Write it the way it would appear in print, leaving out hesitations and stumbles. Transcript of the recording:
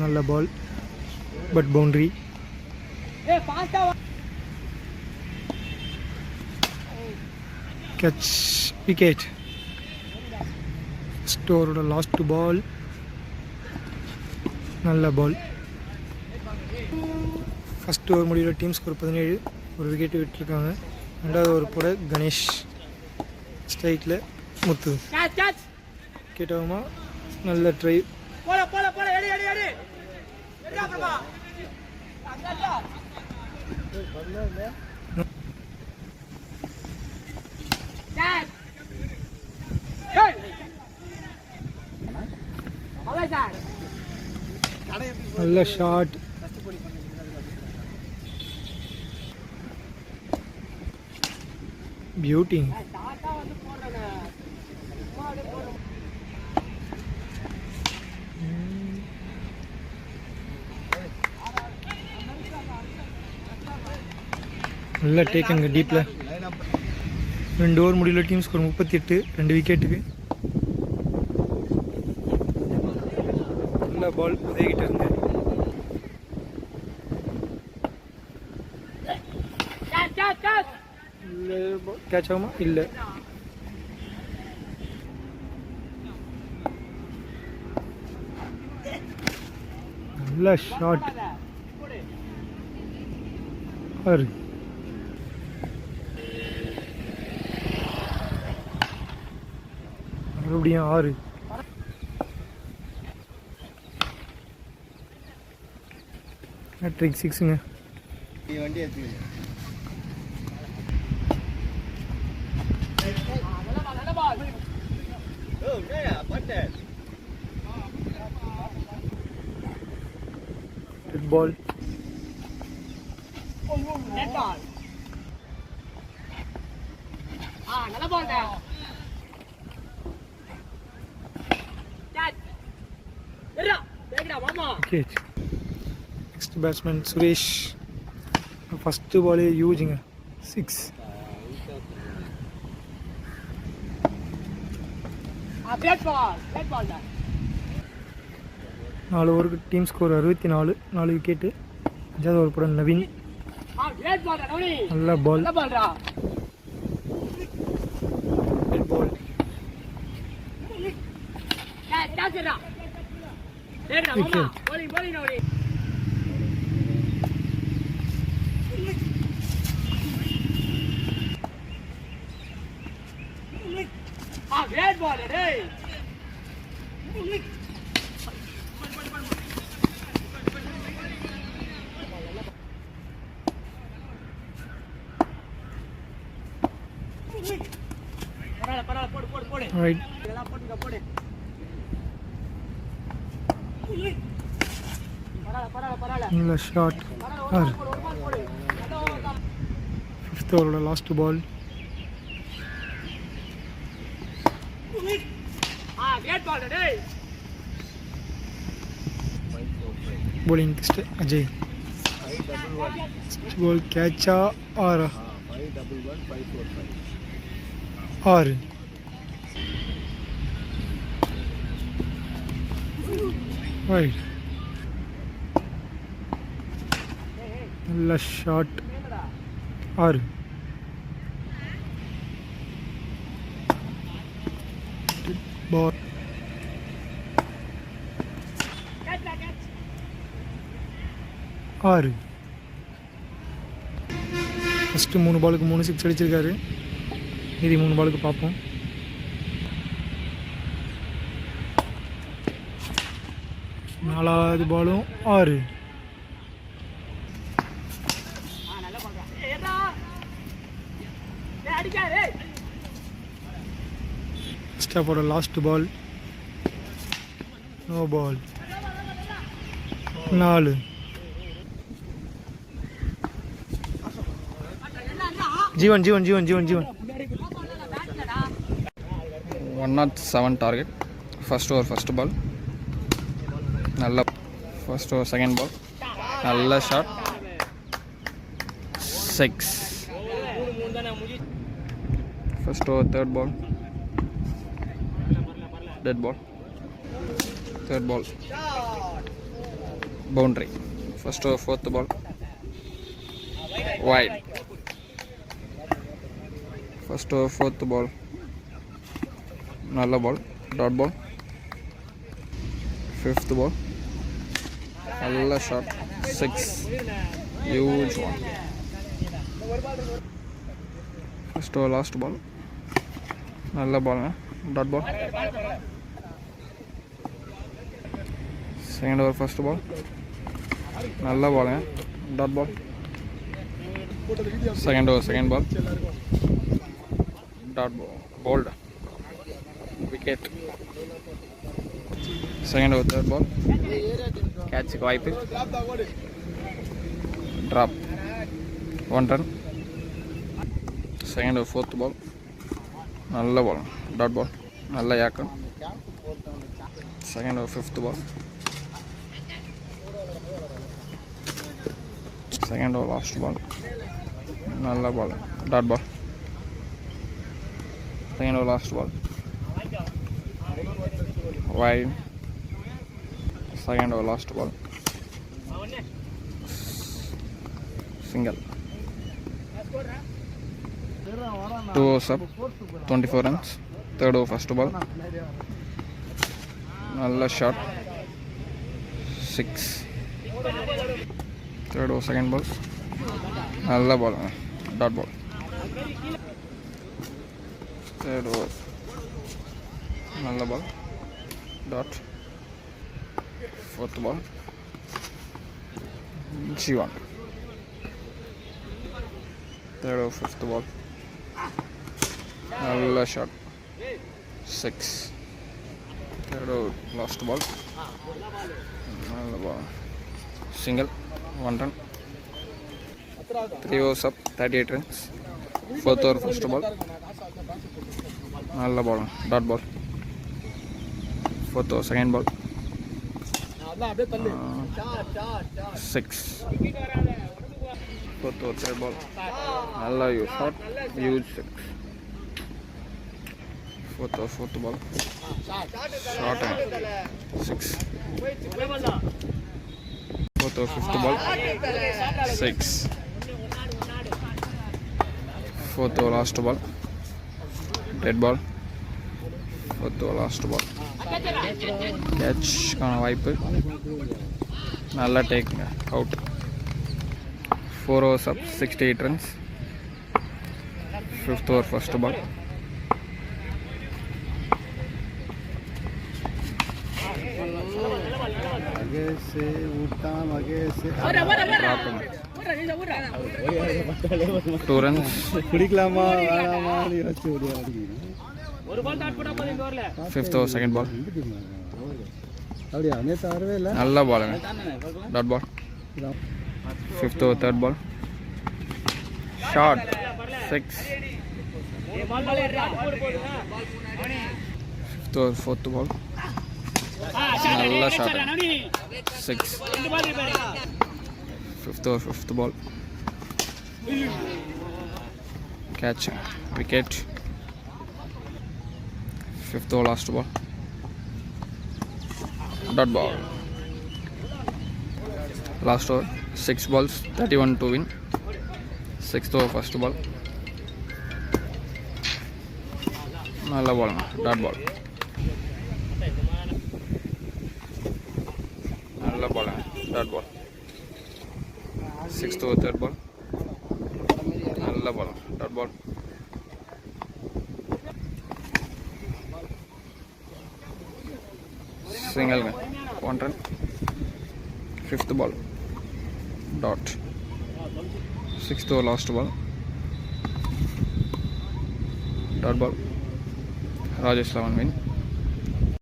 நல்ல ball but boundary. Catch, wicket. First ஓவரோட last ball. நல்ல பால். ஃபர்ஸ்ட் ஓவர் முடிவில் டீம் ஸ்கோர் 17. ஒரு விக்கெட்டு விட்டுருக்காங்க. ரெண்டாவது ஓவர் போட கணேஷ். ஸ்ட்ரைக்கில் முத்து. விக்கெட் ஆகுமா? நல்ல ட்ரை. நல்ல ஷாட். பியூட்டி. நல்லா டேக்குங்க டீப்பில். 2 ஓவர் முடியல. Team score 38. 2 விக்கெட்டுக்கு. நல்ல பால் உதவிக்கிட்ட இருந்து. கேட்ச் ஆகுமா? இல்லை. நல்ல ஷாட். மறுபடியும் 6. ஹேட்ரிக் 6ங்க. Red ball. நல்ல ball. Next batsman Suresh. First பாலே யூஜிங்க 6. நாலு ஓவருக்கு டீம் ஸ்கோர் 64. 4 விக்கெட்டு. 5வது ஓவர் போட நவீன். நல்ல பால். Red ball. Right. நல்ல ஷாட். 5th ஓவரோட last ball. bowling Ajay. Ball catch or right. Last shot or ball. ஆறு. ஃபஸ்ட்டு 3 பாலுக்கு 3 6 அடிச்சிருக்காரு. மீதி 3 பாலுக்கு பார்ப்போம். நாலாவது பாலும் 6. ஃபர்ஸ்ட் ஆஃபோட last ball no ball. 4. Jeevan 107 target. First over first ball. Nalla first over second ball. Nalla shot. 6. First over third ball. Dead ball. third ball, boundary. First over, fourth ball, wide. First over, fourth ball, nalla ball, dot ball. Fifth ball, nalla shot, 6, huge one. First over, last ball, nalla ball, dot ball. Second over, first ball, nalla ball, dot ball. Second over, second ball, dot ball, bowled, wicket. Second over, third ball, catch wipe, drop, 1 run. Second over, fourth ball, nalla ball, dot ball, nalla yakam. Second over, fifth ball, second over, last ball, nalla ball, dot ball. Second over, last ball, wide. Second over, last ball, single. 2 overs up, 24 runs. Third over, first ball, nalla shot, 6. Third over, second ball, nalla ball, dot ball. Third over, nalla ball, dot. Fourth ball, G1. Third over, fifth ball, nalla shot, 6. Third over, last ball, nalla ball, single, 1 run. 3 overs up, 38 runs. Fourth over, first ball, nalla ball, dot ball. Fourth over, second ball, 6. Fourth over, third ball, nalla shot, huge 6. Fourth over, fourth ball, short and 6. Fourth over, fifth ball, 6. Fourth over, last ball, dead ball. Fourth over, last ball, catch on wipe, nalla take out. 4 overs up, 68 runs. Fifth over, first ball, drop him. 2 runs. Fifth over, second ball, nalla ball, dot ball. Fifth over, third ball, shot, 6. Fifth over, fourth ball, nalla shot, 6. Fifth over, fifth ball, catch, wicket. Fifth over, last ball, dot ball. Last over, 6 balls, 31 to win. Sixth over, first ball, nalla ball, dot ball. Nalla ball, dot ball. Sixth over, third ball, nalla ball, dot ball. Single, 1 run. Fifth ball, dot. Sixth over, last ball, dot ball. Rajesh Lavan win.